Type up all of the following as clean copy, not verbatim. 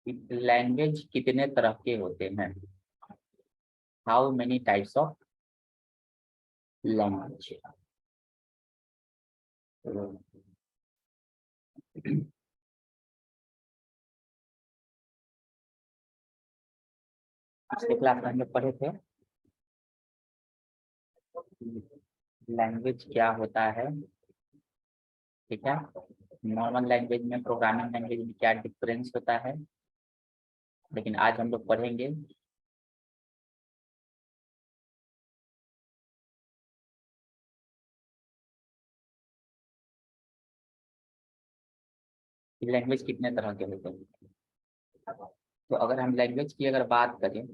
Language कितने तरह के होते हैं? How many types of language? पिछले क्लास में हम लोग पढ़े थे लैंग्वेज क्या होता है, ठीक है। नॉर्मल लैंग्वेज में, प्रोग्रामिंग लैंग्वेज में क्या डिफरेंस होता है, लेकिन आज हम लोग पढ़ेंगे कि लैंग्वेज कितने तरह के होते हैं। तो अगर हम लैंग्वेज की अगर बात करें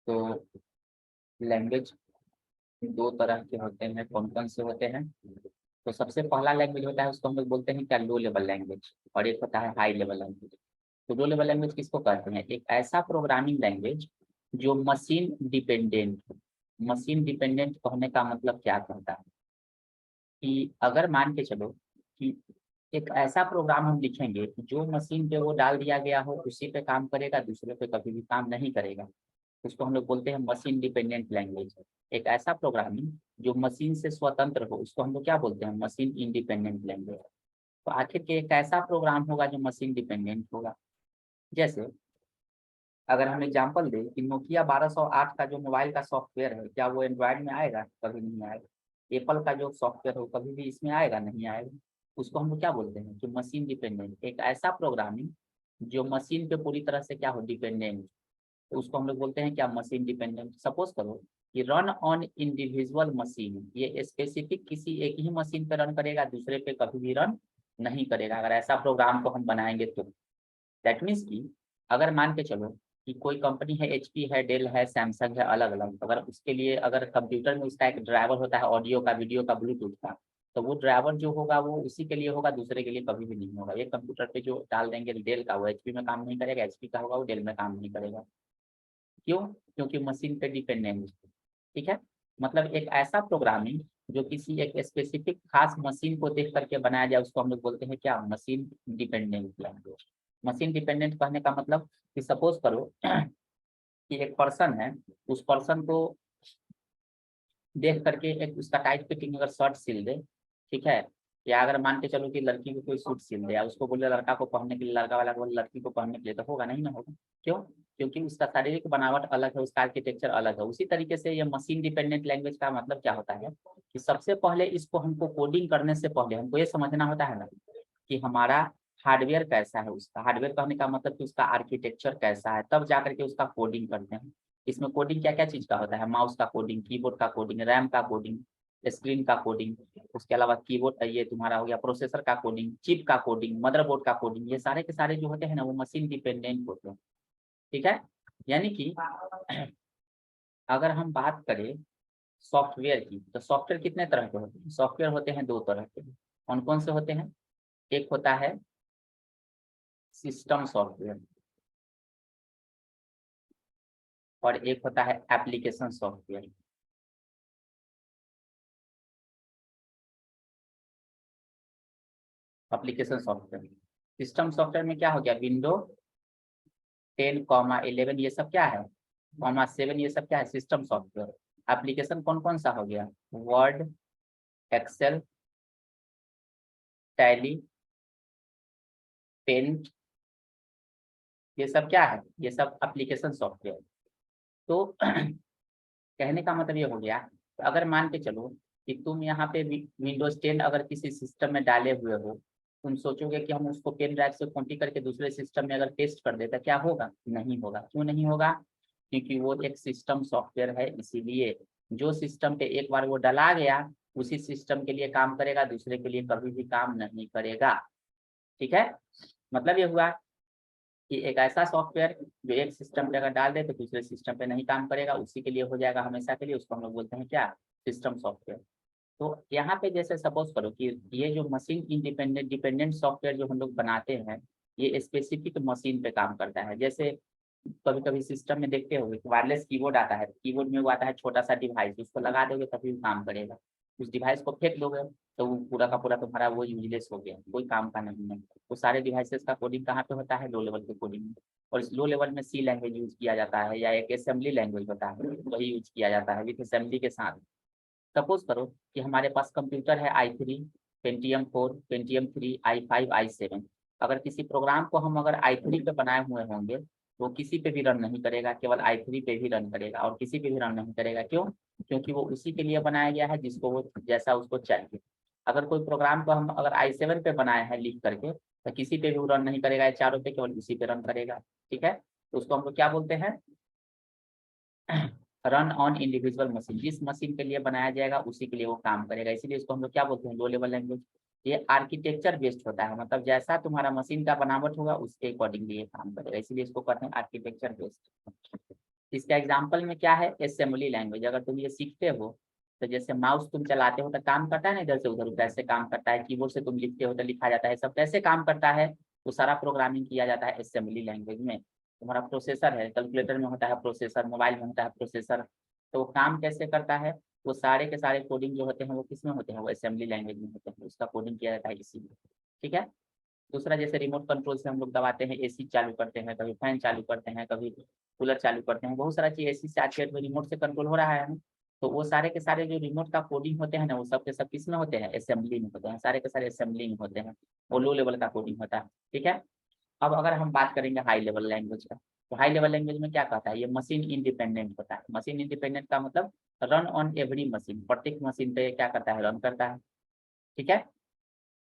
तो लैंग्वेज दो तरह के होते हैं। कौन कौन से होते हैं? तो सबसे पहला लैंग्वेज होता है, उसको हम लोग बोलते हैं क्या, लो लेवल लैंग्वेज, और एक होता है हाई लेवल लैंग्वेज। तो लो लेवल लैंग्वेज किसको कहते हैं? एक ऐसा प्रोग्रामिंग लैंग्वेज जो मशीन डिपेंडेंट। मशीन डिपेंडेंट कहने का मतलब क्या कहता है कि अगर मान के चलो कि एक ऐसा प्रोग्राम हम लिखेंगे जो मशीन पे वो डाल दिया गया हो उसी पे काम करेगा, दूसरे पे कभी भी काम नहीं करेगा, उसको हम लोग बोलते हैं मशीन डिपेंडेंट लैंग्वेज। एक ऐसा प्रोग्रामिंग जो मशीन से स्वतंत्र हो उसको हम लोग क्या बोलते हैं? Machine independent language. तो आखिर के एक ऐसा प्रोग्राम होगा जो मशीन डिपेंडेंट होगा। जैसे अगर हम एग्जांपल दें कि नोकिया 1208 का जो मोबाइल का सॉफ्टवेयर है, क्या वो एंड्रॉयड में आएगा? कभी नहीं आएगा। एप्पल का जो सॉफ्टवेयर हो कभी भी इसमें आएगा? नहीं आएगा। उसको हम लोग क्या बोलते हैं? कि मशीन डिपेंडेंट। एक ऐसा प्रोग्रामिंग जो मशीन पे पूरी तरह से क्या हो, डिपेंडेंट, तो उसको हम लोग बोलते हैं क्या, मशीन डिपेंडेंट। सपोज करो कि रन ऑन इंडिविजुअल मशीन, ये स्पेसिफिक किसी एक ही मशीन पे रन करेगा, दूसरे पे कभी भी रन नहीं करेगा। अगर ऐसा प्रोग्राम को हम बनाएंगे तो दैट मीन्स कि अगर मान के चलो कि कोई कंपनी है, एचपी है, डेल है, सैमसंग है, अलग अलग, अगर उसके लिए अगर कंप्यूटर में उसका एक ड्राइवर होता है ऑडियो का, वीडियो का, ब्लूटूथ का, तो वो ड्राइवर जो होगा वो उसी के लिए होगा, दूसरे के लिए कभी भी नहीं होगा। ये कंप्यूटर पे जो डाल देंगे डेल का, वो एचपी में काम नहीं करेगा, एचपी का होगा वो डेल में काम नहीं करेगा। क्यों? क्योंकि मशीन पे डिपेंडेंट। ठीक है। मतलब एक ऐसा प्रोग्रामिंग जो किसी एक स्पेसिफिक खास मशीन को देख करके बनाया जाए उसको हम लोग बोलते हैं क्या, machine dependent language. Machine dependent कहने का मतलब कि सपोज करो कि एक पर्सन है, उस पर्सन को देख करके एक उसका टाइट फिटिंग अगर शर्ट सिल दे, ठीक है, या अगर मान के चलो कि लड़की को कोई सूट सिल दे, या उसको बोले लड़का को पहनने के लिए, लड़का वाला को बोले लड़की को पहनने के लिए, तो होगा नहीं ना? होगा। क्यों? क्योंकि उसका शारीरिक बनावट अलग है, उसका आर्किटेक्चर अलग है। उसी तरीके से ये मशीन डिपेंडेंट लैंग्वेज का मतलब क्या होता है कि सबसे पहले इसको हमको कोडिंग करने से पहले हमको ये समझना होता है ना कि हमारा हार्डवेयर कैसा है। उसका हार्डवेयर कहने का मतलब कि उसका आर्किटेक्चर कैसा है, तब जाकर के उसका कोडिंग करते हैं। इसमें कोडिंग क्या क्या चीज का होता है? माउस का कोडिंग, कीबोर्ड का कोडिंग, रैम का कोडिंग, स्क्रीन का कोडिंग, उसके अलावा कीबोर्ड, ये तुम्हारा हो गया प्रोसेसर का कोडिंग, चिप का कोडिंग, मदरबोर्ड का कोडिंग। ये सारे के सारे जो होते हैं ना वो मशीन डिपेंडेंट होते हैं। ठीक है। यानी कि अगर हम बात करें सॉफ्टवेयर की, तो सॉफ्टवेयर कितने तरह के होते हैं? सॉफ्टवेयर होते हैं दो तरह के। कौन कौन से होते हैं? एक होता है सिस्टम सॉफ्टवेयर और एक होता है application software. Application software, system software में क्या हो गया, विंडो 10, 11 ये सब क्या है, -7 ये सब क्या है, सिस्टम सॉफ्टवेयर। एप्लीकेशन कौन कौन सा हो गया, वर्ड, एक्सेल, टैली, पेंट, ये सब क्या है, ये सब एप्लीकेशन सॉफ्टवेयर। तो कहने का मतलब ये हो गया, तो अगर मान के चलो कि तुम यहाँ पे विंडोज 10 अगर किसी सिस्टम में डाले हुए हो, तुम सोचोगे कि हम उसको पेन ड्राइव से कॉपी करके दूसरे सिस्टम में अगर पेस्ट कर देता, क्या होगा? नहीं होगा। क्यों नहीं होगा? क्योंकि वो एक सिस्टम सॉफ्टवेयर है, इसीलिए जो सिस्टम पे एक बार वो डला गया उसी सिस्टम के लिए काम करेगा, दूसरे के लिए कभी भी काम नहीं करेगा। ठीक है। मतलब ये हुआ कि एक ऐसा सॉफ्टवेयर जो एक सिस्टम पे अगर डाल दे तो दूसरे सिस्टम पे नहीं काम करेगा, उसी के लिए हो जाएगा हमेशा के लिए, उसको हम लोग बोलते हैं क्या, सिस्टम सॉफ्टवेयर। तो यहाँ पे जैसे सपोज करो कि ये जो मशीन इंडिपेंडेंट डिपेंडेंट सॉफ्टवेयर जो हम लोग बनाते हैं, ये स्पेसिफिक मशीन पे काम करता है। जैसे कभी कभी सिस्टम में देखते हो वायरलेस कीबोर्ड आता है, कीबोर्ड में वो आता है छोटा सा डिवाइस, उसको लगा दोगे तभी भी काम करेगा। उस डिवाइस को फेंक दोगे तो वो पूरा का पूरा तुम्हारा वो यूजलेस हो गया, कोई काम का नहीं है। वो सारे डिवाइसेस का कोडिंग कहाँ पे होता है, लो लेवल के कोडिंग में। और इस लो लेवल में सी लैंग्वेज यूज किया जाता है, या एक असेंबली लैंग्वेज होता है वही यूज किया जाता है विथ असेंबली के साथ। सपोज करो कि हमारे पास कंप्यूटर है i3, Pentium 4, Pentium 3, i5, i7। अगर किसी प्रोग्राम को हम अगर i3 पे बनाए हुए होंगे तो किसी पे भी रन नहीं करेगा, केवल i3 पे भी रन करेगा, और किसी पे भी रन नहीं करेगा। क्यों? क्योंकि वो उसी के लिए बनाया गया है जिसको वो जैसा उसको चाहिए। अगर कोई प्रोग्राम को हम अगर i7 पे बनाए हैं लिख करके तो किसी पे भी रन नहीं करेगा, चारों पे केवल उसी पे रन करेगा। ठीक है, तो उसको हम लोग क्या बोलते हैं, रन ऑन इंडिविजुअल मशीन। जिस मशीन के लिए बनाया जाएगा उसी के लिए वो काम करेगा, इसीलिए इसको हम लोग क्या बोलते हैं, लो लेवल लैंग्वेज। ये आर्किटेक्चर बेस्ड होता है, मतलब जैसा तुम्हारा मशीन का बनावट होगा उसके अकॉर्डिंगली ये काम करेगा, इसीलिए इसको कहते हैं आर्किटेक्चर बेस्ड। इसका एग्जाम्पल में क्या है, असेंबली लैंग्वेज। अगर तुम ये सीखते हो तो जैसे माउस तुम चलाते हो तो काम करता है ना, इधर से उधर कैसे काम करता है, कीबोर्ड से तुम लिखते हो तो लिखा जाता है, सब कैसे काम करता है, वो सारा प्रोग्रामिंग किया जाता है असेंबली लैंग्वेज में। तुम्हारा प्रोसेसर है, कैलकुलेटर में होता है प्रोसेसर, मोबाइल में होता है प्रोसेसर, तो वो काम कैसे करता है, वो सारे के सारे कोडिंग जो होते हैं वो किस में होते हैं, वो असेंबली लैंग्वेज में होते हैं, उसका कोडिंग किया जाता है इसी में। ठीक है, दूसरा जैसे रिमोट कंट्रोल से हम लोग दबाते हैं, एसी चालू करते हैं, कभी फैन चालू करते हैं, कभी कूलर चालू करते हैं, बहुत सारा चीज एसी से आज के डेट में रिमोट से कंट्रोल हो रहा है ना। तो वो सारे के सारे जो रिमोट का कोडिंग होते हैं ना, वो सब के सब किस में होते हैं, असेंबली में होते हैं, सारे के सारे असेंबली में होते हैं, वो लो लेवल का कोडिंग होता है। ठीक है, अब अगर हम बात करेंगे हाई लेवल लैंग्वेज का, तो हाई लेवल लैंग्वेज में क्या कहता है, ये मशीन इंडिपेंडेंट होता है। मशीन इंडिपेंडेंट का मतलब रन ऑन एवरी मशीन, प्रत्येक मशीन पे क्या करता है, रन करता है। ठीक है,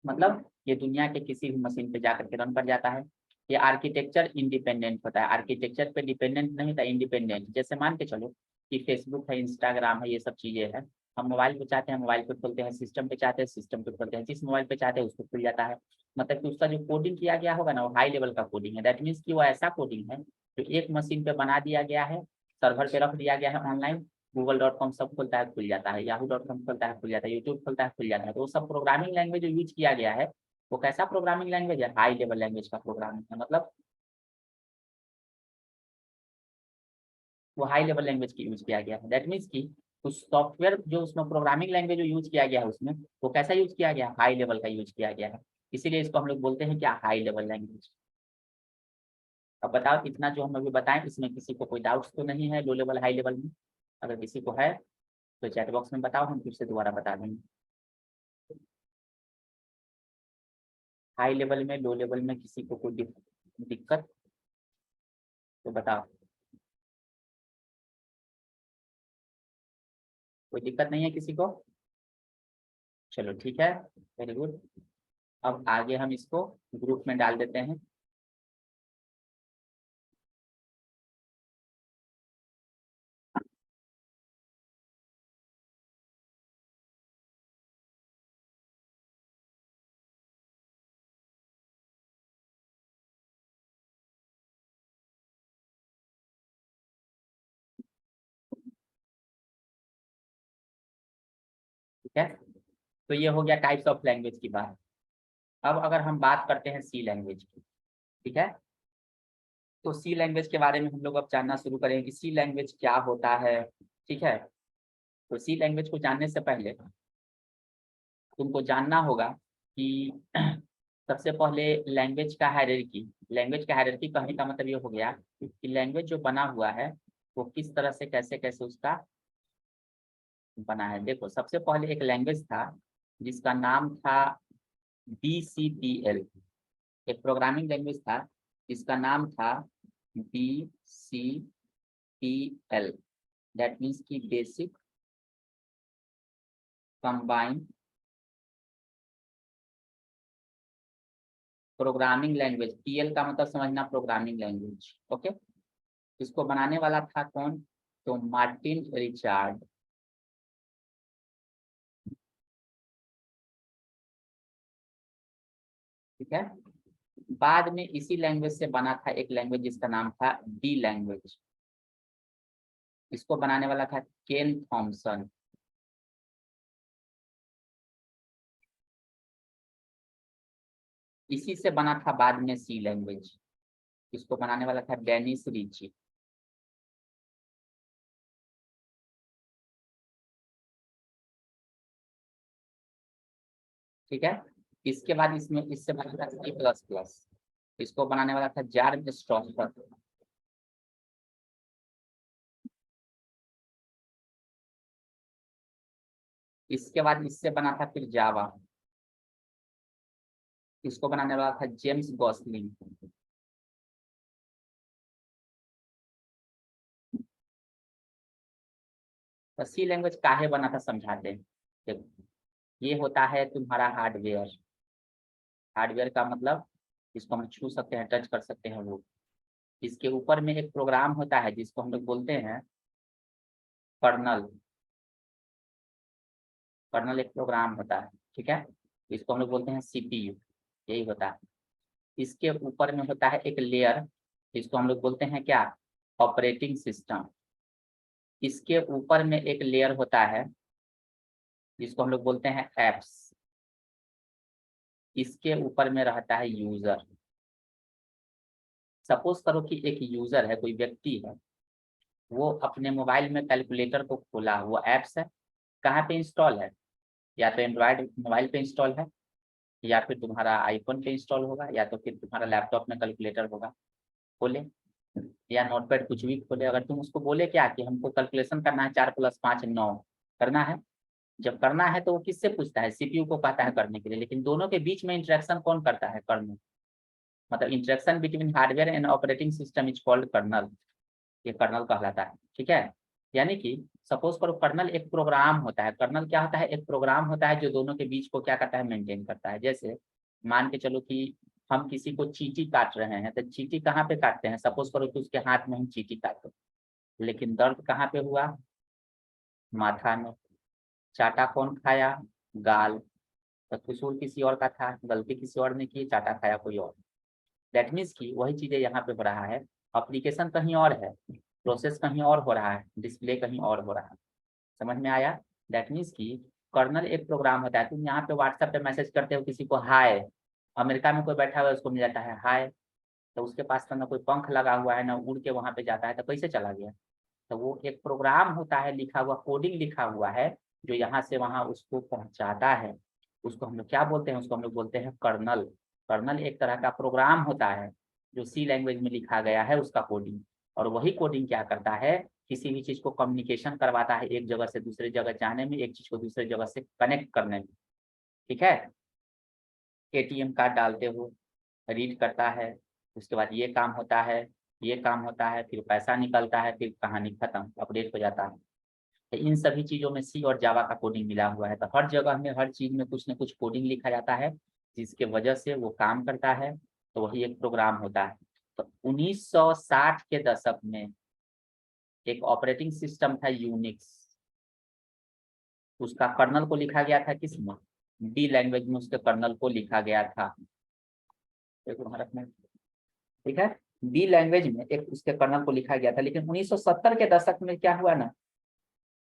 मतलब ये दुनिया के किसी भी मशीन पे जाकर के रन कर जाता है। ये आर्किटेक्चर इंडिपेंडेंट होता है, आर्किटेक्चर पे डिपेंडेंट नहीं था, इंडिपेंडेंट। जैसे मान के चलो कि फेसबुक है, इंस्टाग्राम है, ये सब चीजें हैं, हम मोबाइल पे चाहते हैं मोबाइल पे खोलते हैं, सिस्टम पे चाहते हैं सिस्टम पे खोलते हैं, जिस मोबाइल पे चाहते हैं उसको खुल जाता है। मतलब कि उसका जो कोडिंग किया गया होगा ना वो हाई लेवल का कोडिंग है। दैट मीन्स कि वो ऐसा कोडिंग है जो एक मशीन पे बना दिया गया है, सर्वर पे रख दिया गया है ऑनलाइन, google.com सब खुलता है खुल जाता है, yahoo.com खुलता है खुल जाता है, यूट्यूब खुलता है खुल जाता है। तो वो सब प्रोग्रामिंग लैंग्वेज जो यूज किया गया है वो कैसा प्रोग्रामिंग लैंग्वेज है, हाई लेवल लैंग्वेज का प्रोग्रामिंग है। मतलब वो हाई लेवल लैंग्वेज की यूज किया गया है। दैट मीन्स कि उस सॉफ्टवेयर जो उसमें प्रोग्रामिंग लैंग्वेज जो यूज किया गया है उसमें, वो कैसा यूज किया गया है, हाई लेवल का यूज किया गया है, इसीलिए इसको हम लोग बोलते हैं क्या, हाई लेवल लैंग्वेज। अब बताओ इतना जो हम अभी बताएं इसमें किसी को कोई डाउट्स तो नहीं है लो लेवल हाई लेवल में? अगर किसी को है तो चैट बॉक्स में बताओ, हम फिर से दोबारा बता देंगे। हाई लेवल में लो लेवल में किसी को कोई दिक्कत तो बताओ। कोई दिक्कत नहीं है किसी को? चलो ठीक है, वेरी गुड। अब आगे हम इसको ग्रुप में डाल देते हैं। ठीक है, तो ये हो गया टाइप्स ऑफ लैंग्वेज की बात। अब अगर हम बात करते हैं सी लैंग्वेज की, ठीक है, तो सी लैंग्वेज के बारे में हम लोग अब जानना शुरू करेंगे कि सी लैंग्वेज क्या होता है। ठीक है, तो सी लैंग्वेज को जानने से पहले तुमको जानना होगा कि सबसे पहले लैंग्वेज का हायरार्की। लैंग्वेज का हायरार्की कहने का मतलब ये हो गया कि लैंग्वेज जो बना हुआ है वो किस तरह से कैसे कैसे उसका बना है। देखो सबसे पहले एक लैंग्वेज था जिसका नाम था BCPL, एक प्रोग्रामिंग लैंग्वेज था जिसका नाम था BCPL। दैट मीन्स की basic combined programming language. PL का मतलब समझना प्रोग्रामिंग लैंग्वेज। ओके, इसको बनाने वाला था कौन, तो मार्टिन रिचार्ड। ठीक है, बाद में इसी लैंग्वेज से बना था एक लैंग्वेज जिसका नाम था डी लैंग्वेज। इसको बनाने वाला था केन थॉमसन। इसी से बना था बाद में सी लैंग्वेज, इसको बनाने वाला था डेनिस रिची। ठीक है। इसके बाद इसमें इससे बना था C++, इसको बनाने वाला था जार्विन स्ट्रॉसर। इसके बाद इससे बना था फिर जावा, इसको बनाने वाला था जेम्स गॉसलिंग। तो सी लैंग्वेज काहे बना था समझाते हैं। देखो, ये होता है तुम्हारा हार्डवेयर। हार्डवेयर का मतलब इसको हम छू सकते हैं, टच कर सकते हैं वो। इसके ऊपर में एक प्रोग्राम होता है जिसको हम लोग बोलते हैं कर्नल। कर्नल एक प्रोग्राम होता है, ठीक है। इसको हम लोग बोलते हैं सीपीयू, यही होता है। इसके ऊपर में होता है एक लेयर, इसको हम लोग बोलते हैं क्या, ऑपरेटिंग सिस्टम। इसके ऊपर में एक लेयर होता है जिसको हम लोग बोलते हैं एप्स। इसके ऊपर में रहता है यूजर। सपोज करो कि एक यूजर है, कोई व्यक्ति है, वो अपने मोबाइल में कैलकुलेटर को खोला, वो एप्स है, कहाँ पे इंस्टॉल है, या तो एंड्रॉयड मोबाइल पे इंस्टॉल है, या फिर तुम्हारा आईफोन पे इंस्टॉल होगा, या तो फिर तुम्हारा लैपटॉप में कैलकुलेटर होगा। खोले या नोटपैड कुछ भी खोले, अगर तुम उसको बोले क्या कि हमको कैलकुलेशन करना है 4+5 9 करना है, जब करना है तो वो किससे पूछता है, सीपीयू को कहता है करने के लिए। लेकिन दोनों के बीच में इंटरेक्शन कौन करता है, कर्नल। मतलब interaction between hardware and operating system is called kernel, ये कर्नल कहलाता है, ठीक है। यानी कि सपोज करो कर्नल एक प्रोग्राम होता है। कर्नल क्या होता है, एक प्रोग्राम होता है जो दोनों के बीच को क्या करता है, मेंटेन करता है। जैसे मान के चलो कि हम किसी को चींटी काट रहे हैं, तो चींटी कहाँ पे काटते हैं, सपोज करो कि उसके हाथ में हम चींटी काटते, लेकिन दर्द कहाँ पे हुआ, माथा में। चाटा कौन खाया, गाल। तो कसूर किसी और का था, गलती किसी और ने की, चाटा खाया कोई और। दैट मीन्स की वही चीजें यहाँ पे हो रहा है, एप्लीकेशन कहीं और है, प्रोसेस कहीं और हो रहा है, डिस्प्ले कहीं और हो रहा है। समझ में आया। दैट मीन्स की कर्नल एक प्रोग्राम होता है। तुम यहाँ पे व्हाट्सएप पे मैसेज करते हो किसी को हाय, अमेरिका में कोई बैठा हुआ है उसको मिल जाता है हाय, तो उसके पास तो ना कोई पंख लगा हुआ है ना उड़ के वहां पे जाता है, तो कैसे चला गया। तो वो एक प्रोग्राम होता है, लिखा हुआ कोडिंग लिखा हुआ है, जो यहाँ से वहाँ उसको पहुंचाता है। उसको हम लोग क्या बोलते हैं, उसको हम लोग बोलते हैं कर्नल। कर्नल एक तरह का प्रोग्राम होता है जो सी लैंग्वेज में लिखा गया है, उसका कोडिंग। और वही कोडिंग क्या करता है, किसी भी चीज को कम्युनिकेशन करवाता है, एक जगह से दूसरी जगह जाने में, एक चीज को दूसरी जगह से कनेक्ट करने में, ठीक है। एटीएम कार्ड डालते हो, रीड करता है, उसके बाद ये काम होता है, ये काम होता है, फिर पैसा निकलता है, फिर कहानी खत्म, अपडेट हो जाता है। तो इन सभी चीजों में सी और जावा का कोडिंग मिला हुआ है। तो हर जगह में हर चीज में कुछ न कुछ कोडिंग लिखा जाता है, जिसके वजह से वो काम करता है। तो वही एक प्रोग्राम होता है। तो 1960 के दशक में एक ऑपरेटिंग सिस्टम था यूनिक्स, उसका कर्नल को लिखा गया था किसमें, डी लैंग्वेज में उसके कर्नल को लिखा गया था। भारत में, ठीक है। डी लैंग्वेज में एक उसके कर्नल को लिखा गया था, लेकिन 1970 के दशक में क्या हुआ ना,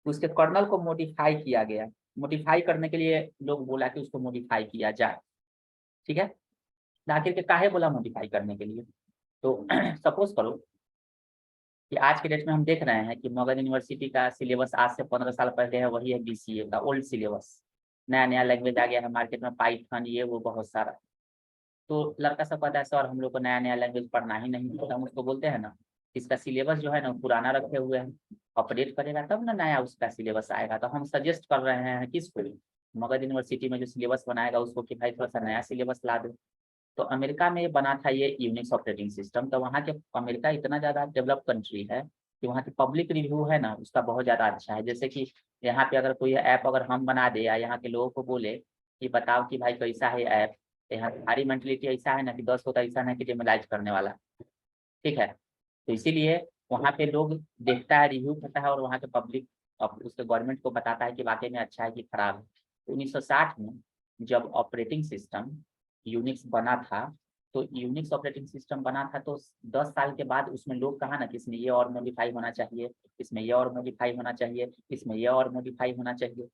उसके कर्नल को मॉडिफाई किया गया। मॉडिफाई करने के लिए लोग बोला कि उसको मॉडिफाई किया जाए, ठीक है। आखिर के काहे बोला मॉडिफाई करने के लिए, तो सपोज करो कि आज के डेट में हम देख रहे हैं कि मगध यूनिवर्सिटी का सिलेबस आज से 15 साल पहले है, वही है बीसीए का ओल्ड सिलेबस। नया नया लैंग्वेज आ गया है मार्केट में, पाइथन ये वो बहुत सारा। तो लड़का सब कहता है सर हम लोग को नया नया लैंग्वेज पढ़ना ही नहीं होता। हम उसको बोलते हैं ना, इसका सिलेबस जो है ना पुराना रखे हुए हैं, अपडेट करेगा तब ना नया उसका सिलेबस आएगा। तो हम सजेस्ट कर रहे हैं किसको, मगध यूनिवर्सिटी में जो सिलेबस बनाएगा उसको कि भाई थोड़ा सा नया सिलेबस ला दो। तो अमेरिका में ये बना था ये यूनिक्स ऑपरेटिंग सिस्टम। तो वहाँ के अमेरिका इतना ज़्यादा डेवलप कंट्री है कि वहाँ की पब्लिक रिव्यू है ना उसका बहुत ज़्यादा अच्छा है। जैसे कि यहाँ पे अगर कोई ऐप अगर हम बना दे या यहाँ के लोगों को बोले कि बताओ कि भाई कैसा है ऐप, यहाँ हमारी मेंटलिटी ऐसा है ना कि 10 को तो ऐसा है कि डेमोलाइज करने वाला, ठीक है। तो इसीलिए वहाँ पे लोग देखता है, रिव्यू करता है, और वहाँ के पब्लिक उसके गवर्नमेंट को बताता है कि वाकई में अच्छा है कि खराब है। तो 1960 में जब ऑपरेटिंग सिस्टम यूनिक्स बना था, तो यूनिक्स ऑपरेटिंग सिस्टम बना था, तो 10 साल के बाद उसमें लोग कहा ना कि इसमें ये और मॉडिफाई होना चाहिए, इसमें ये और मॉडिफाई होना चाहिए, इसमें ये और मॉडिफाई होना चाहिए।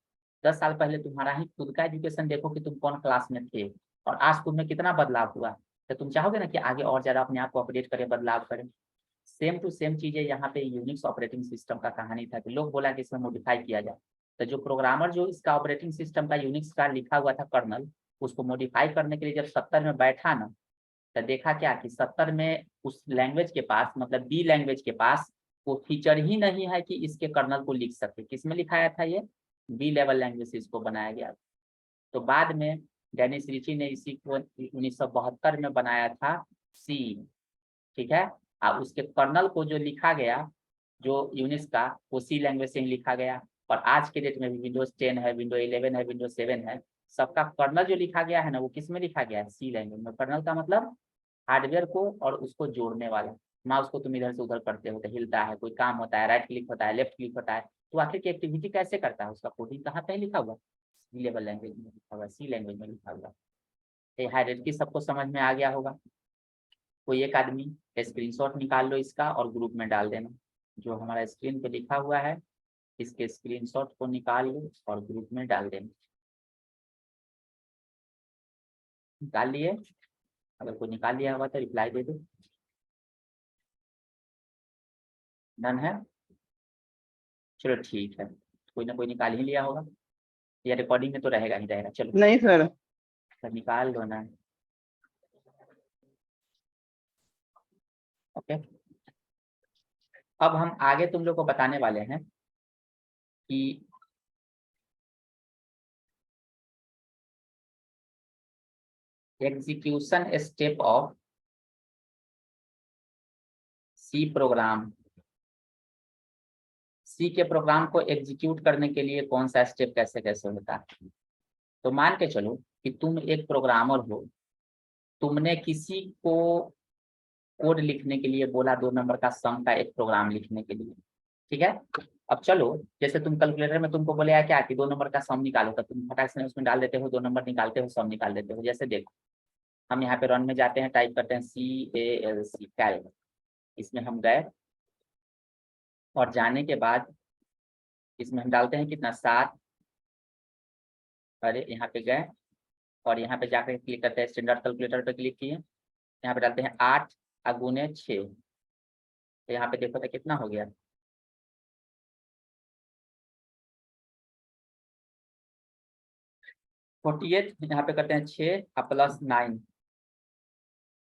10 साल पहले तुम्हारा ही खुद का एजुकेशन देखो कि तुम कौन क्लास में थे, और आज तुम में कितना बदलाव हुआ। तो तुम चाहोगे ना कि आगे और ज्यादा अपने आप को अपडेट करें, बदलाव करें। सेम टू सेम चीजें यहाँ पे यूनिक्स ऑपरेटिंग सिस्टम का कहानी था कि लोग बोला कि इसमें मॉडिफाई किया जाए। तो जो प्रोग्रामर जो इसका ऑपरेटिंग सिस्टम का यूनिक्स का लिखा हुआ था कर्नल, उसको मॉडिफाई करने के लिए जब 70 में बैठा ना, तो देखा क्या कि 70 में उस लैंग्वेज के पास, मतलब बी लैंग्वेज के पास वो फीचर ही नहीं है कि इसके कर्नल को लिख सके। किसमें लिखाया था ये? बी लेवल लैंग्वेज से इसको बनाया गया। तो बाद में डेनिस रिची ने इसी को 1972 में बनाया था सी। ठीक है। और उसके कर्नल को जो लिखा गया जो यूनिक्स का, वो सी लैंग्वेज से ही लिखा गया। और आज के डेट में भी विंडोज 10 है, विंडोज 11 है, विंडोज 7 है, सबका कर्नल जो लिखा गया है ना, वो किस में लिखा गया है? सी लैंग्वेज में। कर्नल का मतलब हार्डवेयर को और उसको जोड़ने वाला। माउस को तुम इधर से उधर करते हो तो हिलता है, कोई काम होता है, राइट क्लिक होता है, लेफ्ट क्लिक होता है, तो आखिर की एक्टिविटी कैसे करता है? उसका कोडिंग कहाँ पे लिखा हुआ? सी लेवल लैंग्वेज में लिखा हुआ, सी लैंग्वेज में लिखा हुआ। ये हायरार्की सबको समझ में आ गया होगा। कोई एक आदमी स्क्रीनशॉट निकाल लो इसका और ग्रुप में डाल देना। जो हमारा स्क्रीन पे लिखा हुआ है, इसके स्क्रीनशॉट को निकाल लो और ग्रुप में डाल देना। निकाल लिए? अगर कोई निकाल लिया होगा तो रिप्लाई दे दो। डन है? चलो ठीक है, कोई ना कोई निकाल ही लिया होगा, या रिकॉर्डिंग में तो रहेगा ही रहेगा। चलो नहीं सर। तो निकाल लो ना। ओके। अब हम आगे तुम लोग को बताने वाले हैं कि execution step of C program. C के प्रोग्राम को एग्जीक्यूट करने के लिए कौन सा स्टेप कैसे कैसे होता है। तो मान के चलो कि तुम एक प्रोग्रामर हो, तुमने किसी को कोड लिखने के लिए बोला, 2 नंबर का सम का एक प्रोग्राम लिखने के लिए। ठीक है। अब चलो, जैसे तुम कैलकुलेटर में तुमको बोले क्या कि 2 नंबर का सम निकालो, तो तुम फटाक से उसमें डाल देते हो, 2 नंबर निकालते हो, सम निकाल देते हो। जैसे देखो, हम यहाँ पे रन में जाते हैं, टाइप करते हैं CALC कैल। इसमें हम गए और जाने के बाद इसमें हम डालते हैं कितना, 7। अरे यहाँ पे गए और यहाँ पे जाकर क्लिक करते हैं, स्टैंडर्ड कैलकुलेटर पे क्लिक किए, यहाँ पे डालते हैं 8 गुने 6। तो यहाँ पे देखो तो कितना हो गया, 48। यहाँ पे करते हैं 6 प्लस 9,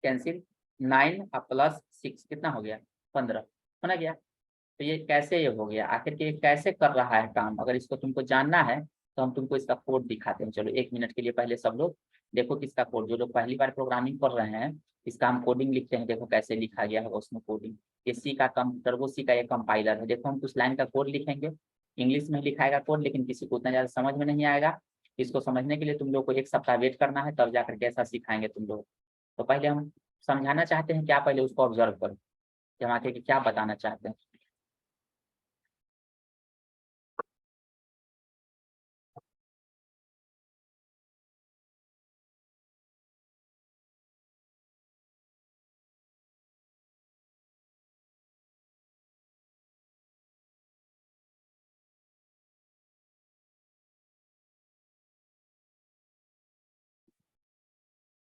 कैंसिल। 9 प्लस 6 कितना हो गया, 15 होना गया। तो ये कैसे ये हो गया, आखिर ये कैसे कर रहा है काम? अगर इसको तुमको जानना है तो हम तुमको इसका कोड दिखाते हैं। चलो 1 मिनट के लिए पहले सब लोग देखो किसका कोड। जो लोग पहली बार प्रोग्रामिंग कर रहे हैं, इसका हम कोडिंग लिखते हैं, देखो कैसे लिखा गया होगा उसमें कोडिंग। ये सी का टर्बो सी का ये कंपाइलर है। देखो हम कुछ लाइन का कोड लिखेंगे, इंग्लिश में लिखाएगा कोड, लेकिन किसी को उतना ज़्यादा समझ में नहीं आएगा। इसको समझने के लिए तुम लोग को 1 सप्ताह वेट करना है, तब जाकर कैसा सिखाएंगे तुम लोग। तो पहले हम समझाना चाहते हैं क्या, पहले उसको ऑब्जर्व करो कि हम आके क्या बताना चाहते हैं।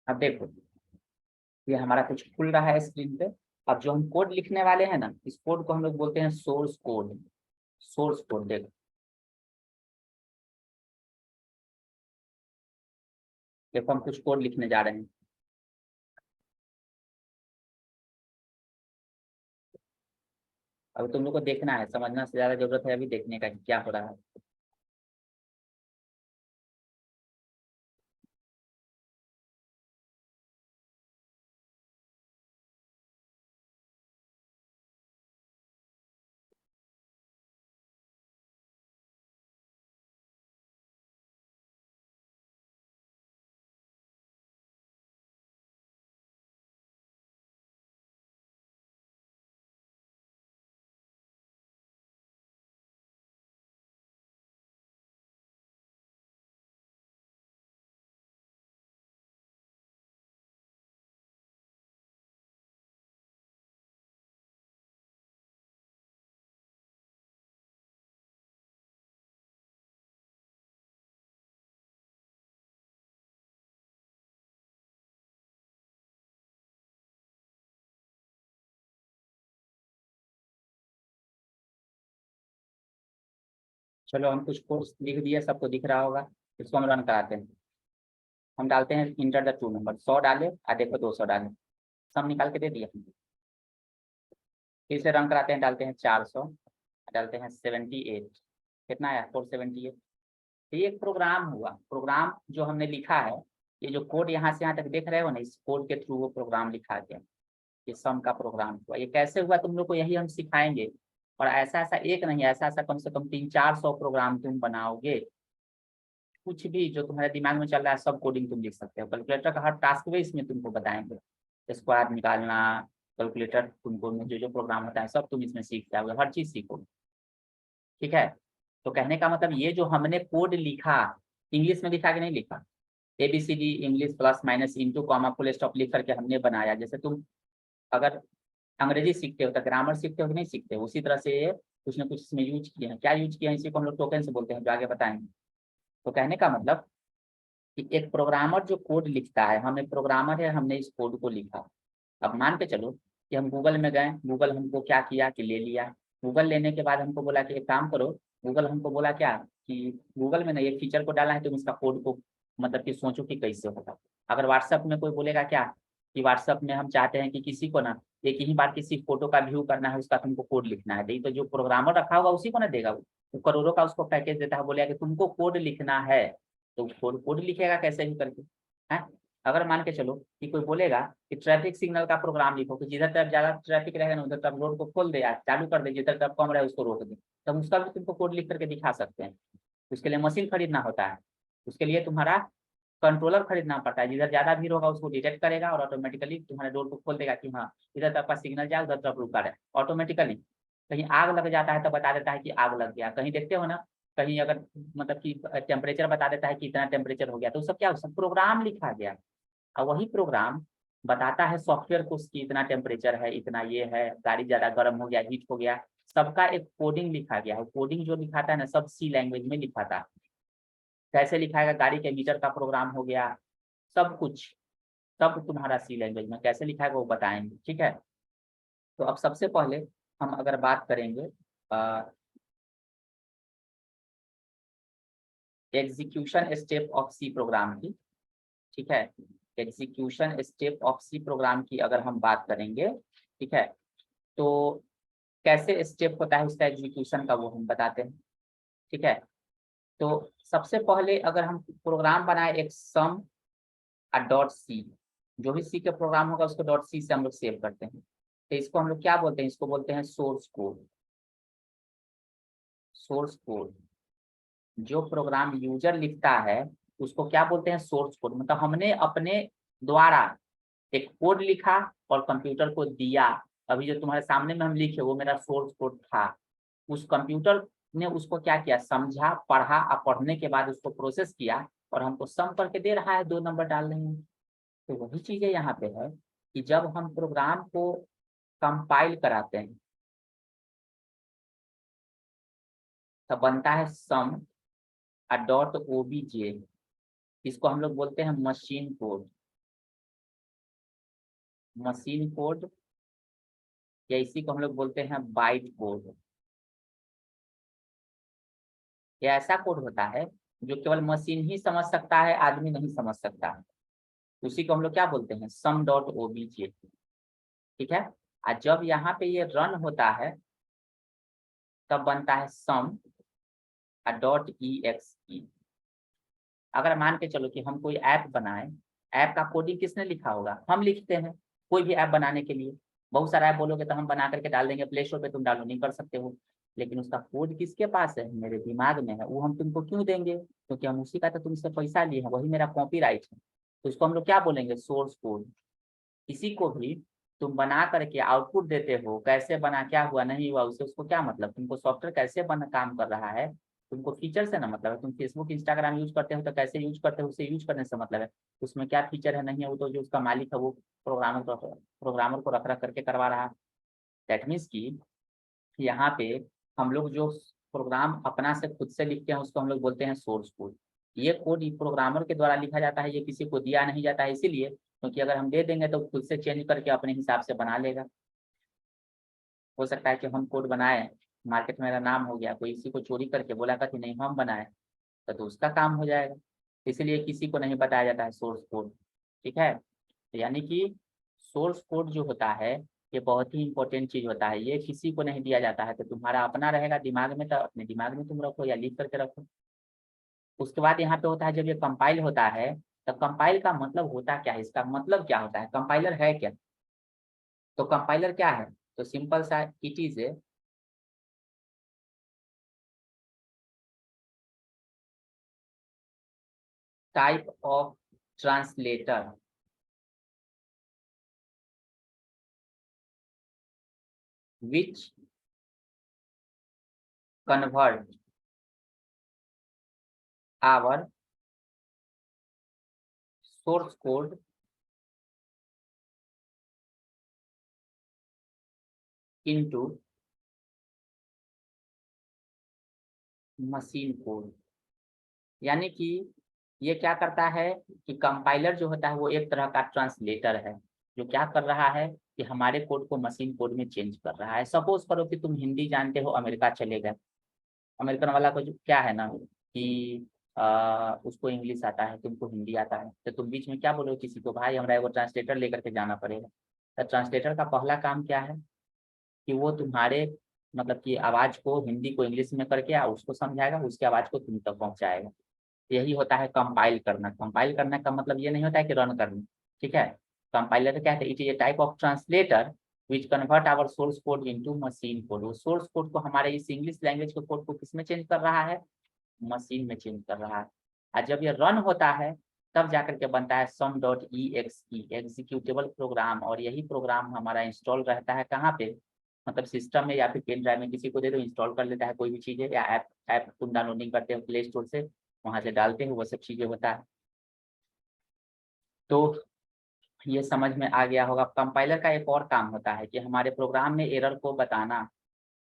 अब देखो, ये हमारा कुछ खुल रहा है स्क्रीन पे। अब जो हम कोड लिखने वाले हैं ना, इस कोड को हम लोग बोलते हैं सोर्स कोड। सोर्स कोड देखो, देखो हम कुछ कोड लिखने जा रहे हैं। अब तुम लोग को देखना है, समझना से ज्यादा जरूरत है अभी देखने का कि क्या हो रहा है। चलो हम कुछ कोड लिख दिए, सबको दिख रहा होगा, इसको हम रन कराते हैं। हम डालते हैं इंटर द टू नंबर, 100 डाले और देखो 200 डाले, सम निकाल के दे दिया। फिर से रन कराते हैं, डालते हैं 400, डालते हैं 78, कितना आया 478। तो ये एक प्रोग्राम हुआ, प्रोग्राम जो हमने लिखा है, ये जो कोड यहाँ से यहाँ तक देख रहे हो ना, इस कोड के थ्रू वो प्रोग्राम लिखा गया, ये सम का प्रोग्राम हुआ। ये कैसे हुआ तुम लोग को यही हम सिखाएंगे, और ऐसा ऐसा एक नहीं, ऐसा ऐसा कम से कम 300-400 प्रोग्राम तुम बनाओगे। कुछ भी जो तुम्हारे दिमाग में चल रहा है सब कोडिंग तुम लिख सकते हो। कैलकुलेटर का हर टास्क भी इसमें तुमको बताएंगे, स्क्वायर निकालना, कैलकुलेटर तुमको जो जो प्रोग्राम होता है सब तुम इसमें सीख जाओगे, हर चीज सीखोगे। ठीक है, तो कहने का मतलब ये जो हमने कोड लिखा, इंग्लिश में लिखा कि नहीं लिखा, ABCD English plus minus into comma full stop लिख करके हमने बनाया। जैसे तुम अगर अंग्रेजी सीखते हो तो ग्रामर सीखते हो कि नहीं सीखते हो, उसी तरह से ये कुछ ना कुछ इसमें यूज किए हैं। क्या यूज किए हैं, इसी को हम लोग टोकन से बोलते हैं, जो आगे बताएंगे। तो कहने का मतलब कि एक प्रोग्रामर जो कोड लिखता है, हम एक प्रोग्रामर है, हमने इस कोड को लिखा। अब मान के चलो कि हम गूगल में गए, गूगल हमको क्या किया कि ले लिया। गूगल लेने के बाद हमको बोला कि एक काम करो, गूगल हमको बोला क्या कि गूगल में ना एक फीचर को डाला है, तुम इसका कोड को मतलब कि सोचो कि कैसे होगा। अगर व्हाट्सएप में कोई बोलेगा क्या कि व्हाट्सएप में हम चाहते हैं कि किसी को ना एक ही बार किसी फोटो का व्यू करना है, उसका तुमको कोड लिखना है, तो जो प्रोग्रामर रखा होगा उसी को ना देगा, वो करोड़ों का उसको पैकेज देता है, बोलेगा कि तुमको कोड लिखना है, तो कोड लिखेगा कैसे भी करके है। अगर मान के चलो कि कोई बोलेगा कि ट्रैफिक सिग्नल का प्रोग्राम लिखो कि जिधर तरफ ज्यादा ट्रैफिक रहेगा ना उधर तरफ रोड को खोल दे या चालू कर दे, जिधर तरफ कम रहे उसको रोक दे, तब उसका भी तुमको कोड लिख करके दिखा सकते हैं। उसके लिए मशीन खरीदना होता है, उसके लिए तुम्हारा कंट्रोलर खरीदना पड़ता है, जिधर ज्यादा भीड़ होगा उसको डिटेक्ट करेगा और ऑटोमेटिकली तुम्हारे रोड को खोल देगा कि हाँ इधर तरफ का सिग्नल जाए, उधर तरफ रुका रहे ऑटोमेटिकली। कहीं आग लग जाता है तो बता देता है कि आग लग गया, कहीं देखते हो ना, कहीं अगर मतलब कि टेम्परेचर बता देता है कि इतना टेम्परेचर हो गया, तो सब क्या सब प्रोग्राम लिखा गया। और वही प्रोग्राम बताता है सॉफ्टवेयर को कि इतना टेम्परेचर है, इतना ये है, गाड़ी ज्यादा गर्म हो गया, हीट हो गया, सबका एक कोडिंग लिखा गया है। कोडिंग जो लिखाता है ना सब सी लैंग्वेज में लिखा था। कैसे लिखाएगा, गाड़ी के मीटर का प्रोग्राम हो गया, सब कुछ सब तुम्हारा सी लैंग्वेज में कैसे लिखाएगा वो बताएंगे। ठीक है, तो अब सबसे पहले हम अगर बात करेंगे execution step of C program की। ठीक है, execution step of C program की अगर हम बात करेंगे, ठीक है, तो कैसे स्टेप होता है उसका एग्जीक्यूशन का वो हम बताते हैं। ठीक है, तो सबसे पहले अगर हम प्रोग्राम बनाए एक सम डॉट सी, जो भी सी का प्रोग्राम होगा उसको डॉट सी से हम लोग सेव करते हैं, तो इसको हम लोग क्या बोलते हैं, इसको बोलते हैं सोर्स कोड। सोर्स कोड जो प्रोग्राम यूजर लिखता है उसको क्या बोलते हैं, सोर्स कोड। मतलब हमने अपने द्वारा एक कोड लिखा और कंप्यूटर को दिया। अभी जो तुम्हारे सामने में हम लिखे वो मेरा सोर्स कोड था, उस कंप्यूटर ने उसको क्या किया, समझा, पढ़ा, और पढ़ने के बाद उसको प्रोसेस किया और हमको सम करके दे रहा है, 2 नंबर डाल रहे हैं। तो वही चीजें यहाँ पे है कि जब हम प्रोग्राम को कंपाइल कराते हैं तब बनता है सम डॉट ओबीजे, इसको हम लोग बोलते हैं मशीन कोड। मशीन कोड या इसी को हम लोग बोलते हैं बाइट कोड। ये ऐसा कोड होता है जो केवल मशीन ही समझ सकता है, आदमी नहीं समझ सकता। उसी को हम लोग क्या बोलते हैं, सम डॉट ओबीजे। ठीक है, और जब यहाँ पे ये रन होता है तब बनता है सम डॉट ई। अगर मान के चलो कि हम कोई ऐप बनाए, ऐप का कोडिंग किसने लिखा होगा, हम लिखते हैं। कोई भी ऐप बनाने के लिए बहुत सारा ऐप बोलोगे तो हम बना करके डाल देंगे, प्ले स्टोर पे तुम डाउनलोड नहीं कर सकते हो, लेकिन उसका कोड किसके पास है, मेरे दिमाग में है, वो हम तुमको क्यों देंगे, क्योंकि हम उसी का तो तुमसे पैसा लिए हैं, वही मेरा कॉपीराइट है। तो उसको हम लोग क्या बोलेंगे, सोर्स कोड। इसी को भी तुम बना करके आउटपुट देते हो, कैसे बना, क्या हुआ, नहीं हुआ, उससे उसको क्या मतलब, तुमको सॉफ्टवेयर कैसे बना काम कर रहा है, तुमको फीचर से ना मतलब है। तुम फेसबुक इंस्टाग्राम यूज करते हो तो कैसे यूज करते हो, उसे यूज करने से मतलब है। उसमें क्या फीचर है नहीं है, वो तो जो उसका मालिक है वो प्रोग्रामर को रख रख करके करवा रहा है। दैट मीन्स की यहाँ पे हम लोग जो प्रोग्राम अपना से खुद से लिखते हैं उसको हम लोग बोलते हैं सोर्स कोड। ये कोड प्रोग्रामर के द्वारा लिखा जाता है, ये किसी को दिया नहीं जाता है, इसीलिए क्योंकि अगर हम दे देंगे तो खुद से चेंज करके अपने हिसाब से बना लेगा। हो सकता है कि हम कोड बनाए, मार्केट में मेरा नाम हो गया, कोई इसी को चोरी करके बोला था कि नहीं हम बनाए, तो उसका काम हो जाएगा। इसलिए किसी को नहीं बताया जाता है सोर्स कोड। ठीक है, तो यानी कि सोर्स कोड जो होता है ये बहुत ही इंपॉर्टेंट चीज होता है, ये किसी को नहीं दिया जाता है। तो तुम्हारा अपना रहेगा दिमाग में, तो अपने दिमाग में तुम रखो या लिख करके रखो। उसके बाद यहाँ पे होता है जब ये कंपाइल होता है, तो कंपाइल का मतलब होता क्या है, इसका मतलब क्या होता है, कंपाइलर है क्या। तो कंपाइलर क्या है, तो सिंपल सा it is a type of translator which convert our source code into machine code. यानी कि ये क्या करता है कि कंपाइलर जो होता है वो एक तरह का ट्रांसलेटर है, जो क्या कर रहा है कि हमारे कोड को मशीन कोड में चेंज कर रहा है। सपोज करो कि तुम हिंदी जानते हो, अमेरिका चले गए, अमेरिकन वाला को जो क्या है ना कि उसको इंग्लिश आता है, तुमको हिंदी आता है, तो तुम बीच में क्या बोलो किसी को, भाई हमारा एगो ट्रांसलेटर लेकर के जाना पड़ेगा। तो ट्रांसलेटर का पहला काम क्या है कि वो तुम्हारे मतलब कि आवाज को हिंदी को इंग्लिश में करके उसको समझाएगा, उसकी आवाज को तुम तक पहुंचाएगा। यही होता है कंपाइल करना। कंपाइल करने का मतलब ये नहीं होता है कि रन करना। ठीक है, कंपाइलर क्या है, it is a type of translator which convert our source code into machine code. वो सोर्स कोड को हमारे इस इंग्लिश लैंग्वेज के कोड को किसमें चेंज कर रहा है, मशीन में चेंज कर रहा है। और जब ये रन होता है तब जाकर के बनता है sum.exe एग्जीक्यूटेबल प्रोग्राम। और यही प्रोग्राम हमारा इंस्टॉल रहता है कहाँ पे, मतलब सिस्टम में या फिर पेन ड्राइव में, किसी को दे दो इंस्टॉल कर लेता है कोई भी चीज़ है, या ऐप ऐप तुम डाउनलोडिंग करते हो प्ले स्टोर से, वहां से डालते हो, वो सब चीजें होता है। तो ये समझ में आ गया होगा। कंपाइलर का एक और काम होता है कि हमारे प्रोग्राम में एरर को बताना।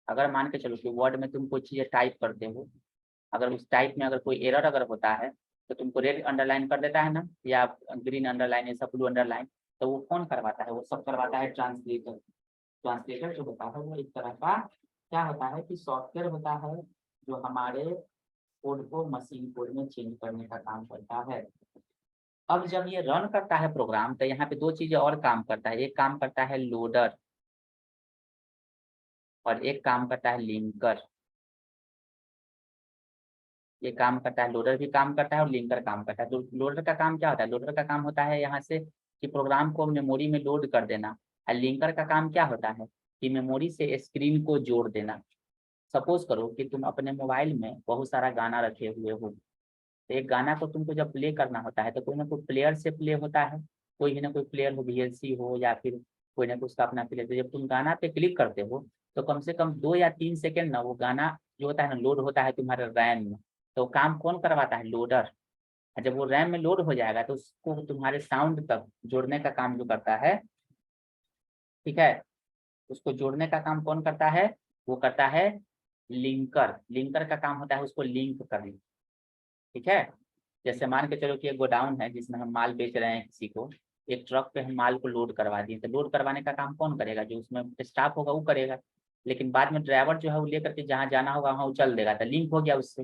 अगर मान के चलो कि वर्ड में तुम कोई चीजें टाइप करते हो, अगर उस टाइप में अगर कोई एरर अगर होता है तो तुमको रेड अंडरलाइन कर देता है ना, या ग्रीन अंडरलाइन, ऐसा ब्लू अंडरलाइन, तो वो कौन करवाता है, वो सब करवाता है ट्रांसलेटर। ट्रांसलेटर जो होता है वो एक तरह का क्या होता है कि सॉफ्टवेयर होता है जो हमारे कोड को मशीन कोड में चेंज करने का काम करता है। अब जब ये रन करता है प्रोग्राम, तो यहाँ पे दो चीजें और काम करता है, एक काम करता है लोडर और एक काम करता है लिंकर। ये काम करता है, लोडर भी काम करता है और लिंकर काम करता है। तो लोडर का काम क्या होता है, लोडर का काम होता है यहाँ से कि प्रोग्राम को मेमोरी में लोड कर देना। और लिंकर का काम क्या होता है कि मेमोरी से स्क्रीन को जोड़ देना। सपोज करो कि तुम अपने मोबाइल में बहुत सारा गाना रखे हुए हो, तो एक गाना को तुमको जब प्ले करना होता है तो कोई ना कोई प्लेयर से प्ले होता है, कोई ना कोई प्लेयर हो, VLC हो या फिर कोई ना कोई उसका अपना प्लेयर। तो जब तुम गाना पे क्लिक करते हो तो कम से कम 2 या 3 सेकंड ना वो गाना जो होता है ना लोड होता है तुम्हारे रैम में। तो काम कौन करवाता है, लोडर। और जब वो रैम में लोड हो जाएगा तो उसको तुम्हारे साउंड तक जोड़ने का काम जो करता है, ठीक है, उसको जोड़ने का काम कौन करता है, वो करता है लिंकर। लिंकर का काम होता है उसको लिंक करना। ठीक है, जैसे मान के चलो कि एक गोडाउन है जिसमें हम माल बेच रहे हैं किसी को, एक ट्रक पे हम माल को लोड करवा दिए, तो लोड करवाने का काम कौन करेगा, जो उसमें स्टाफ होगा वो करेगा। लेकिन बाद में ड्राइवर जो है वो लेकर के जहाँ जाना होगा वहाँ वो चल देगा, तो लिंक हो गया उससे।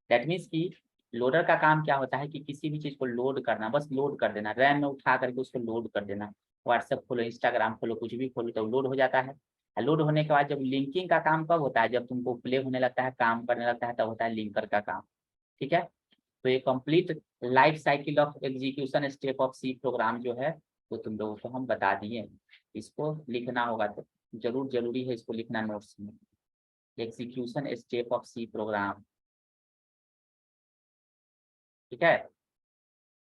दैट मीन्स कि लोडर का काम क्या होता है कि किसी भी चीज को लोड करना, बस लोड कर देना, रैम में उठा करके उसको लोड कर देना। व्हाट्सएप खोलो, इंस्टाग्राम खोलो, कुछ भी खोलो तो लोड हो जाता है। लोड होने के बाद जब लिंकिंग का काम कब होता है, जब तुमको प्ले होने लगता है, काम करने लगता है, तब होता है लिंकर का काम। ठीक है, तो ये complete life cycle of execution step of C program जो है वो तुम लोगों को हम बता दिए। इसको लिखना होगा, तो जरूरी है इसको लिखना नोट्स में, execution step of C program. ठीक है,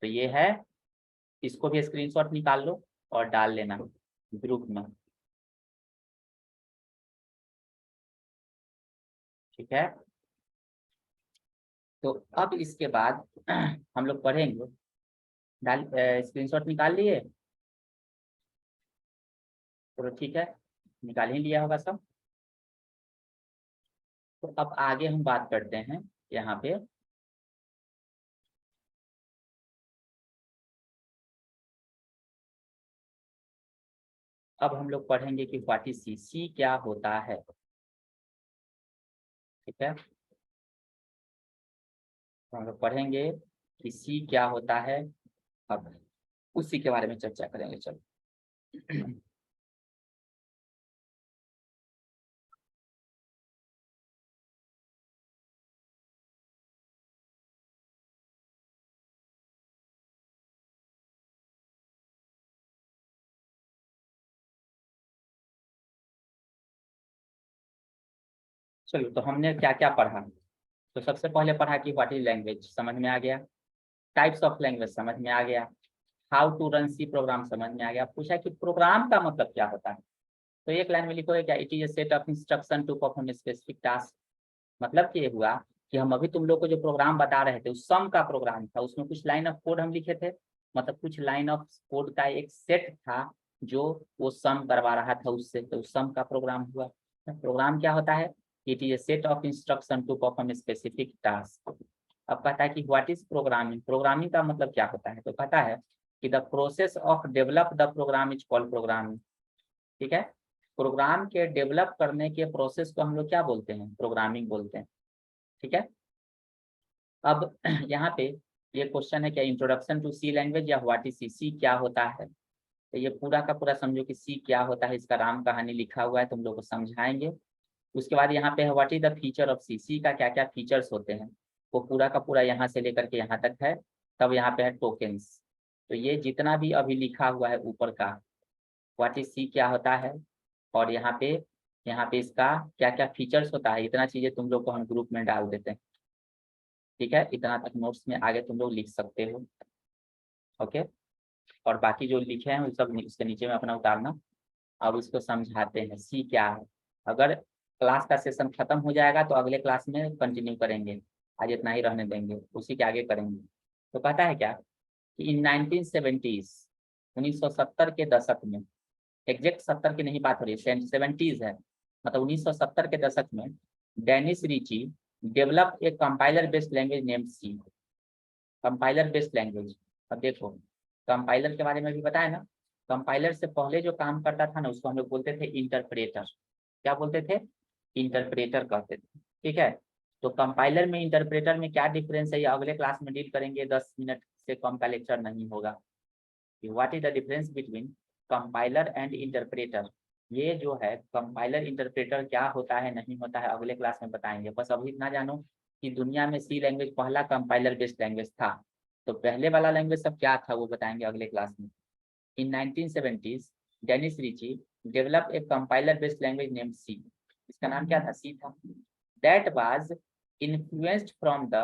तो ये है, इसको भी स्क्रीनशॉट निकाल लो और डाल लेना ग्रुप में। ठीक है, तो अब इसके बाद हम लोग पढ़ेंगे, डाल स्क्रीनशॉट निकाल लिए, चलो ठीक है, निकाल ही लिया होगा सब। तो अब आगे हम बात करते हैं यहाँ पे, अब हम लोग पढ़ेंगे कि व्हाट इज सी, सी क्या होता है। ठीक है, तो हम लोग पढ़ेंगे कि सी क्या होता है, अब उसी के बारे में चर्चा करेंगे। चलो चलो, तो हमने क्या क्या पढ़ा। तो सबसे पहले पढ़ा कि व्हाट इज लैंग्वेज, समझ में आ गया। टाइप्स ऑफ लैंग्वेज समझ में आ गया। How to run C program समझ में आ गया। पूछा कि प्रोग्राम का मतलब क्या होता है, तो एक लाइन में लिखोगे क्या, it is a set of instruction to perform specific task. मतलब कि ये हुआ कि हम अभी तुम लोग को जो प्रोग्राम बता रहे थे उस सम का प्रोग्राम था, उसमें कुछ लाइन ऑफ कोड हम लिखे थे, मतलब कुछ लाइन ऑफ कोड का एक सेट था जो वो सम करवा रहा था उससे, तो उस सम का प्रोग्राम हुआ। प्रोग्राम क्या होता है, it is a set of instruction to perform specific task. अब कहता है कि व्हाट इज प्रोग्रामिंग, प्रोग्रामिंग का मतलब क्या होता है, तो कहता है कि the process of develop the program is called programming. ठीक है, प्रोग्राम के डेवलप करने के प्रोसेस को हम लोग क्या बोलते हैं, प्रोग्रामिंग बोलते हैं। ठीक है, अब यहाँ पे ये क्वेश्चन है क्या, इंट्रोडक्शन टू सी लैंग्वेज या व्हाट इज सी, सी क्या होता है। तो ये पूरा का पूरा समझो कि सी क्या होता है, इसका राम कहानी लिखा हुआ है, तुम लोग को समझाएंगे। उसके बाद यहाँ पे है what is the feature of C, C का क्या क्या फीचर्स होते हैं, वो पूरा का पूरा यहाँ से लेकर के यहाँ तक है। तब यहाँ पे है टोकन्स, तो ये जितना भी अभी लिखा हुआ है ऊपर का, व्हाट इज सी क्या होता है, और यहाँ पे इसका क्या क्या फीचर्स होता है, इतना चीजें तुम लोग को हम ग्रुप में डाल देते हैं। ठीक है, इतना तक नोट्स में आगे तुम लोग लिख सकते हो। ओके, और बाकी जो लिखे हैं वो सब उसके नीचे में अपना उतारना। अब इसको समझाते हैं सी क्या है। अगर क्लास का सेशन खत्म हो जाएगा तो अगले क्लास में कंटिन्यू करेंगे, आज इतना ही रहने देंगे, उसी के आगे करेंगे। तो कहता है क्या कि इन 1970s, 1970 के दशक में, एग्जैक्ट 70 की नहीं बात हो रही है, 70s है, मतलब 1970 के दशक में Dennis Ritchie develop a compiler based language named C. Compiler based language, अब देखो कंपाइलर के बारे में भी बताया ना, कंपाइलर से पहले जो काम करता था ना उसको हम लोग बोलते थे इंटरप्रेटर। क्या बोलते थे, इंटरप्रेटर कहते थे। ठीक है, तो कंपाइलर में इंटरप्रेटर में क्या डिफरेंस है ये अगले क्लास में डील करेंगे, 10 मिनट से कम का लेक्चर नहीं होगा। What is the difference between compiler and interpreter, ये जो है कंपाइलर इंटरप्रेटर क्या होता है नहीं होता है अगले क्लास में बताएंगे। बस अभी इतना जानो कि दुनिया में सी लैंग्वेज पहला कंपाइलर बेस्ड लैंग्वेज था, तो पहले वाला लैंग्वेज सब क्या था वो बताएंगे अगले क्लास में। In 1970s Dennis Ritchie develop a compiler based language named C, इसका नाम क्या था, सी था। That was influenced from the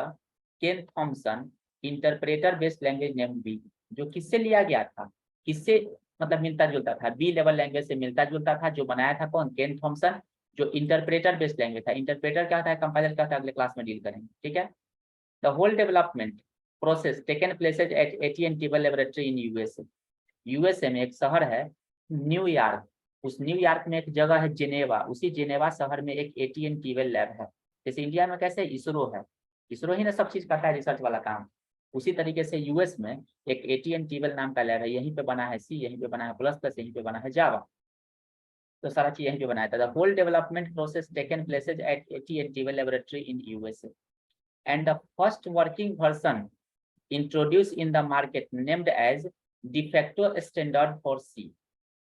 Ken Thompson interpreter based language named B, जो किससे लिया गया था, किससे मतलब मिलता जुलता था, बी लेवल लैंग्वेज से मिलता जुलता था, जो बनाया था कौन, केन थॉमसन, जो इंटरप्रेटर बेस्ड लैंग्वेज था। इंटरप्रेटर क्या होता है, कंपाइलर क्या होता है, अगले क्लास में डील करेंगे। ठीक है, the whole development process taken places at AT&T laboratory in USA. USA में एक शहर है न्यूयॉर्क, उस न्यूयॉर्क में एक जगह है जेनेवा, उसी जेनेवा शहर में एक AT&T लैब है। जैसे इंडिया में कैसे इसरो है, इसरो ही ना सब चीज करता है रिसर्च वाला काम, उसी तरीके से यूएस में एक AT&T नाम का लैब है, यहीं पे बना है सी, यहीं पे बना है प्लस प्लस, यहीं पे बना है जावा, तो सारा चीज यहीं पे बनाया था। The whole development process taken places at AT&T laboratory in USA and the first working version introduce in the market named as de facto standard for C,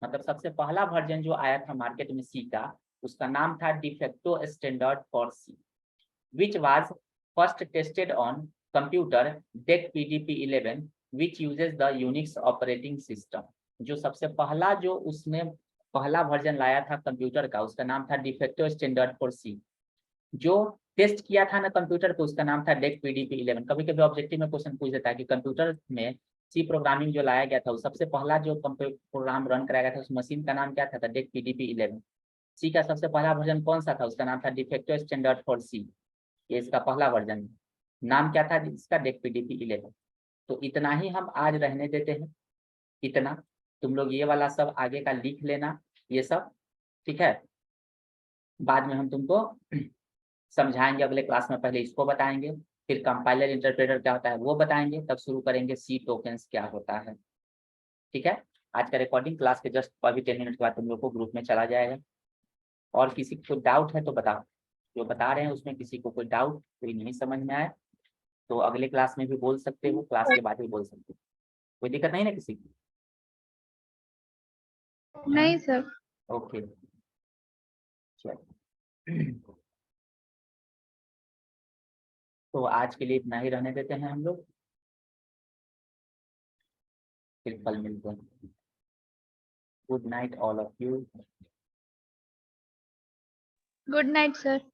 मतलब सबसे पहला वर्जन जो आया था मार्केट में सी का, उसका नाम था de facto standard for C, which was first tested on computer DEC PDP-11 which uses the Unix operating system. जो सबसे पहला जो उसने पहला वर्जन लाया था कंप्यूटर का, उसका नाम था डिफेक्टो स्टैंडर्ड फॉर सी। जो टेस्ट किया था ना कंप्यूटर पे, उसका नाम था डेक PDP-11। कभी कभी ऑब्जेक्टिव में क्वेश्चन पूछ देता है कि कंप्यूटर में सी प्रोग्रामिंग जो लाया गया था, उस सबसे पहला जो प्रोग्राम रन कराया गया था उस मशीन का नाम क्या था, डेक PDP-11। सी का सबसे पहला वर्जन कौन सा था, उसका नाम था डिफेक्टो स्टैंडर्ड फॉर सी, ये इसका पहला वर्जन, नाम क्या था इसका, डेक PDP-11। तो इतना ही हम आज रहने देते हैं, इतना तुम लोग ये वाला सब आगे का लिख लेना ये सब। ठीक है, बाद में हम तुमको समझाएंगे अगले क्लास में, पहले इसको बताएंगे, फिर कंपाइलर इंटरप्रेटर क्या होता है वो बताएंगे, तब शुरू करेंगे सी टोकन्स क्या होता है। ठीक है, आज का रिकॉर्डिंग क्लास के जस्ट अभी 10 मिनट के बाद तुम लोग को ग्रुप में चला जाएगा। और किसी को डाउट है तो बताओ, जो बता रहे हैं उसमें किसी को कोई डाउट, कोई नहीं समझ में आए तो अगले क्लास में भी बोल सकते हो, क्लास के बाद भी बोल सकते हो, कोई दिक्कत नहीं ना किसी की? नहीं सर। ओके चलो तो आज के लिए इतना ही रहने देते हैं हम लोग, फिर कल मिलते हैं। Good night all of you. Good night sir.